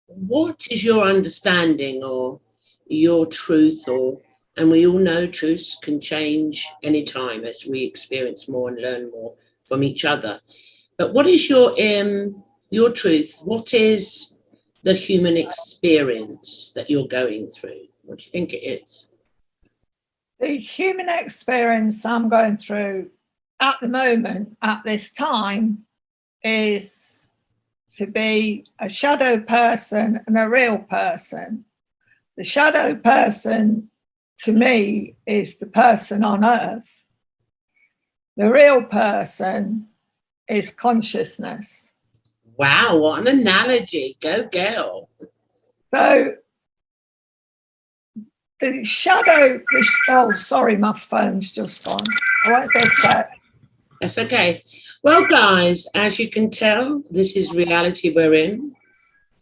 what is your understanding or your truth, and we all know truths can change anytime as we experience more and learn more from each other. But what is your truth? What is the human experience that you're going through? What do you think it is? The human experience I'm going through at the moment, at this time, is to be a shadow person and a real person. The shadow person, to me, is the person on earth. The real person is consciousness. Wow, what an analogy. Go, girl. So the shadow, oh, sorry, my phone's just gone. I won't go set. That's okay. Well, guys, as you can tell, this is reality we're in,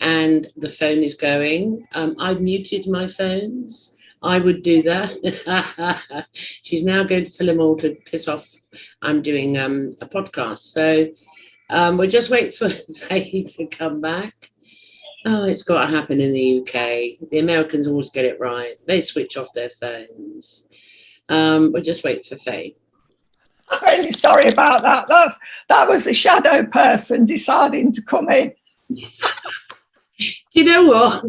and the phone is going. I've muted my phones. I would do that. She's now going to tell them all to piss off. I'm doing a podcast. So we'll just wait for Faye to come back. Oh, it's got to happen in the UK. The Americans always get it right. They switch off their phones. We'll just wait for Faye. I'm really sorry about that. That was a shadow person deciding to come in. You know what?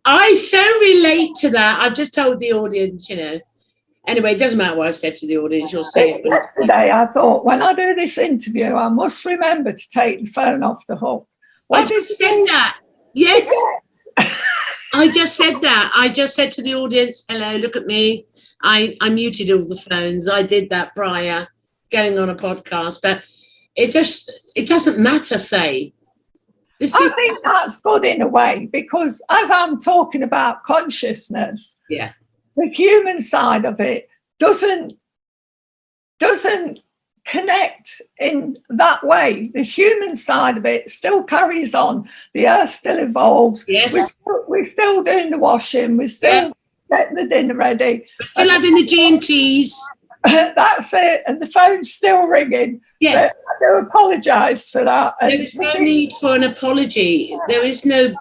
I so relate to that. I've just told the audience, Anyway, it doesn't matter what I've said to the audience. You'll see it. Yesterday, I thought, when I do this interview, I must remember to take the phone off the hook. I just said that. Yes. I just said that. I just said to the audience, hello, look at me. I muted all the phones. I did that prior going on a podcast. But it doesn't matter, Faye. I think that's good in a way, because as I'm talking about consciousness, yeah, the human side of it doesn't connect in that way. The human side of it still carries on. The earth still evolves. Yes. We're still doing the washing. We're still getting the dinner ready. We're still having the G&Ts. That's it. And the phone's still ringing. Yeah. But I do apologise for that. There is no need for an apology. There is no...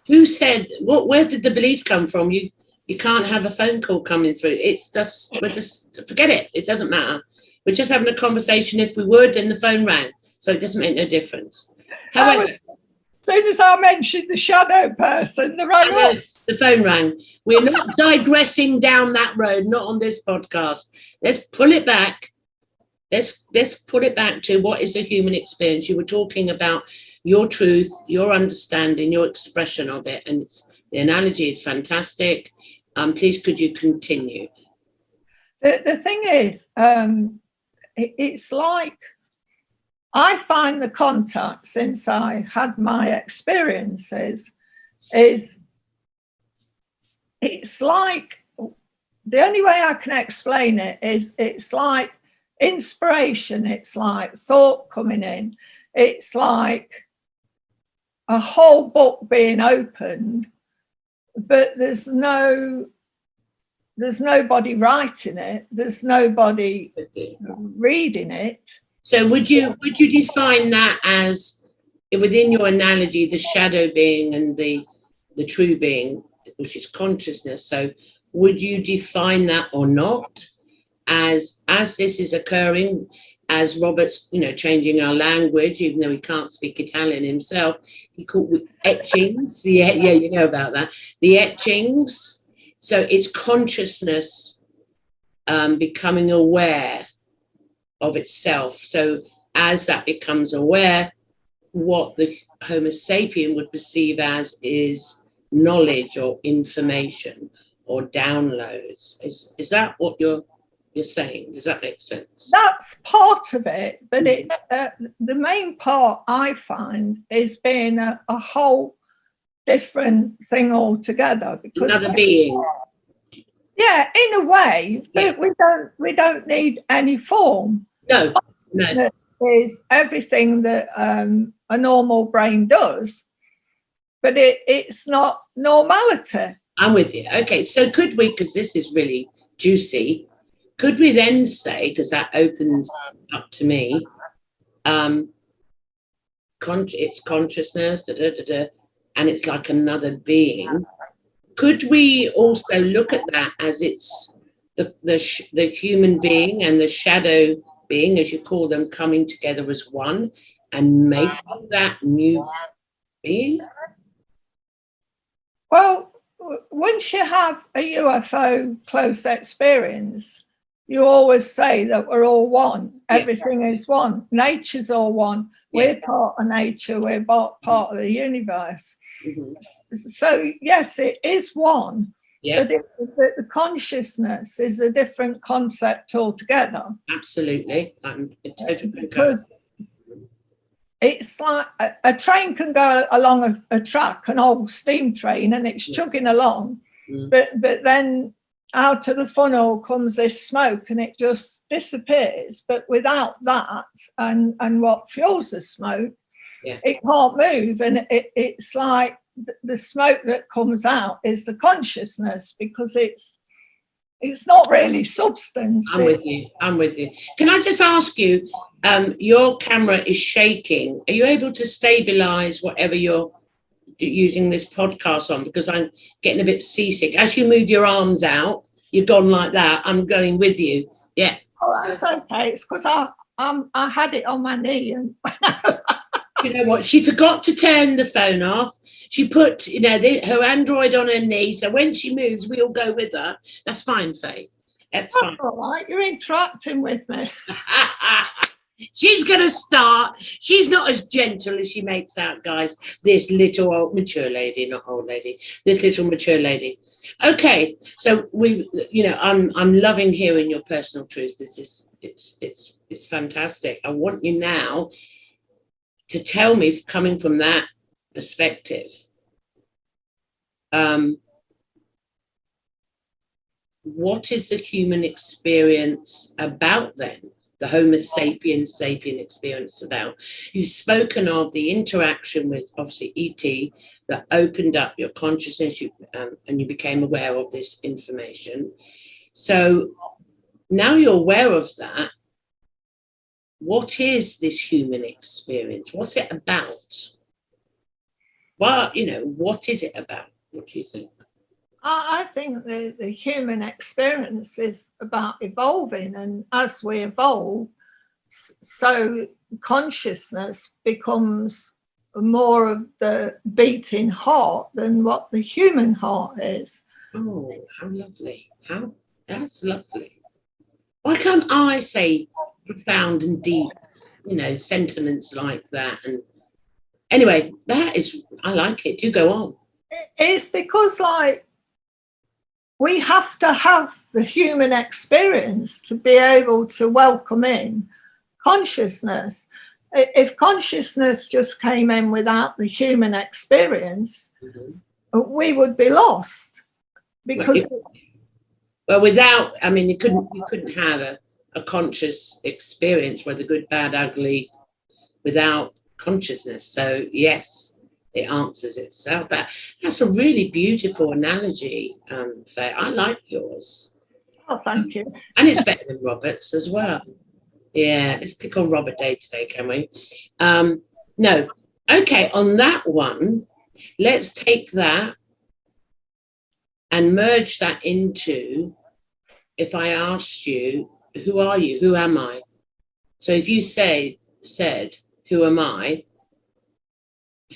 Who said... Where did the belief come from? You can't have a phone call coming through. It's just... Forget it. It doesn't matter. We're just having a conversation if we would, and the phone rang. So it doesn't make no difference. However... As soon as I mentioned the shadow person, the phone rang. We're not digressing down that road, not on this podcast. Let's pull it back. Let's put it back to what is a human experience. You were talking about your truth, your understanding, your expression of it, and the analogy is fantastic. Please, could you continue? The thing is, it's like I find the contact since I had my experiences is it's like, the only way I can explain it is it's like inspiration, it's like thought coming in, it's like a whole book being opened, but there's nobody writing it, there's nobody reading it. So would you define that as, within your analogy, the shadow being and the true being, which is consciousness? So would you define that or not as this is occurring, as Robert's, changing our language, even though he can't speak Italian himself, he called etchings. Yeah, you know about that. The etchings. So it's consciousness becoming aware of itself. So as that becomes aware, what the Homo sapien would perceive as is knowledge or information or downloads. Is that what you're saying? Does that make sense? That's part of it, but the main part I find is being a whole different thing altogether. Because another being. Yeah, in a way, but we don't need any form. No. It is everything that a normal brain does, but it's not normality. I'm with you. Okay, so could we, because this is really juicy, could we then say, because that opens up to me, it's consciousness, and it's like another being. Could we also look at that as it's the human being and the shadow being, as you call them, coming together as one and making that new being? Well, once you have a UFO close experience, you always say that we're all one. Everything is one. Nature's all one. We're part of nature. We're part of the universe. So, yes, it is one. But the consciousness is a different concept altogether. Absolutely. I'm totally because it's like a train can go along a track, an old steam train, and it's chugging along. But then out of the funnel comes this smoke and it just disappears. But without that and what fuels the smoke, it can't move. And it's like the smoke that comes out is the consciousness, because it's not really substance. I'm with you. Can I just ask you, your camera is shaking. Are you able to stabilize whatever you're using this podcast on? Because I'm getting a bit seasick. As you move your arms out, you're gone like that. I'm going with you. Yeah. Oh, that's okay. It's because I had it on my knee. And you know what? She forgot to turn the phone off. She put, her Android on her knee. So when she moves, we all go with her. That's fine, Faye. That's fine. All right. You're interacting with me. She's going to start. She's not as gentle as she makes out, guys. This little old mature lady, not old lady. This little mature lady. Okay, so I'm loving hearing your personal truth. It's fantastic. I want you now to tell me, coming from that perspective, what is the human experience about then? The Homo sapiens sapien experience about? You've spoken of the interaction with, obviously, ET that opened up your consciousness, and you became aware of this information. So now you're aware of that. What is this human experience? What's it about? Well, what is it about? What do you think? I think the human experience is about evolving, and as we evolve, so consciousness becomes more of the beating heart than what the human heart is. Oh, how lovely. That's lovely. Why can't I say profound and deep, sentiments like that? And anyway, I like it. Do go on. It's because, we have to have the human experience to be able to welcome in consciousness. If consciousness just came in without the human experience, we would be lost. Because you couldn't have a conscious experience, whether good, bad, ugly, without consciousness. So yes, it answers itself. But that's a really beautiful analogy, Faye. I like yours. Oh, thank you. And it's better than Robert's as well. Yeah, let's pick on Robert Day today, can we? No. Okay, on that one, let's take that and merge that into, if I asked you, who are you? Who am I? So if you said, who am I?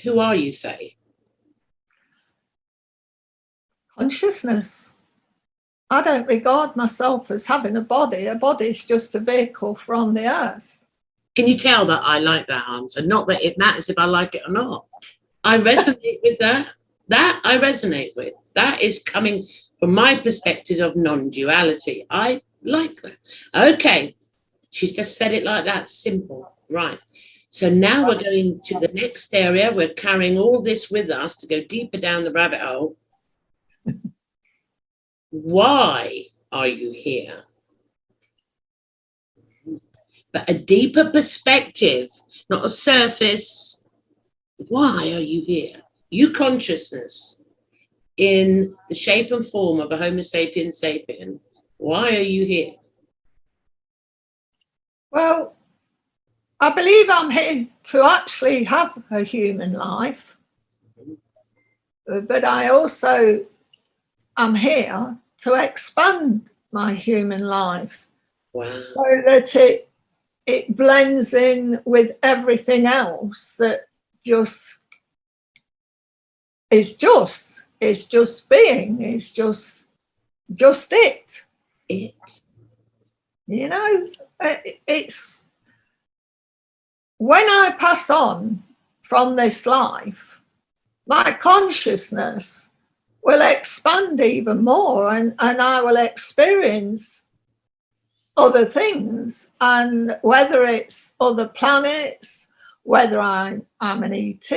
Who are you, Faye? Consciousness. I don't regard myself as having a body. A body is just a vehicle from the earth. Can you tell that I like that answer? Not that it matters if I like it or not. I resonate with that. That I resonate with. That is coming from my perspective of non-duality. I like that. Okay. She's just said it like that. Simple. Right. So now we're going to the next area. We're carrying all this with us to go deeper down the rabbit hole. Why are you here? But a deeper perspective, not a surface. Why are you here? You consciousness in the shape and form of a Homo sapiens sapien. Why are you here? Well, I believe I'm here to actually have a human life. but I also am here to expand my human life. Wow. So that it blends in with everything else that just is just. It's just being. It's just it. It. You know, it's when I pass on from this life, my consciousness will expand even more, and I will experience other things, and whether it's other planets, whether I'm an ET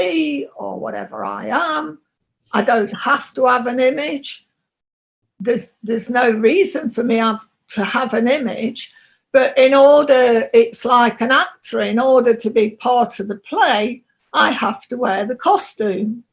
or whatever I am, I don't have to have an image. There's no reason for me to have an image, but in order, it's like an actor, in order to be part of the play, I have to wear the costume.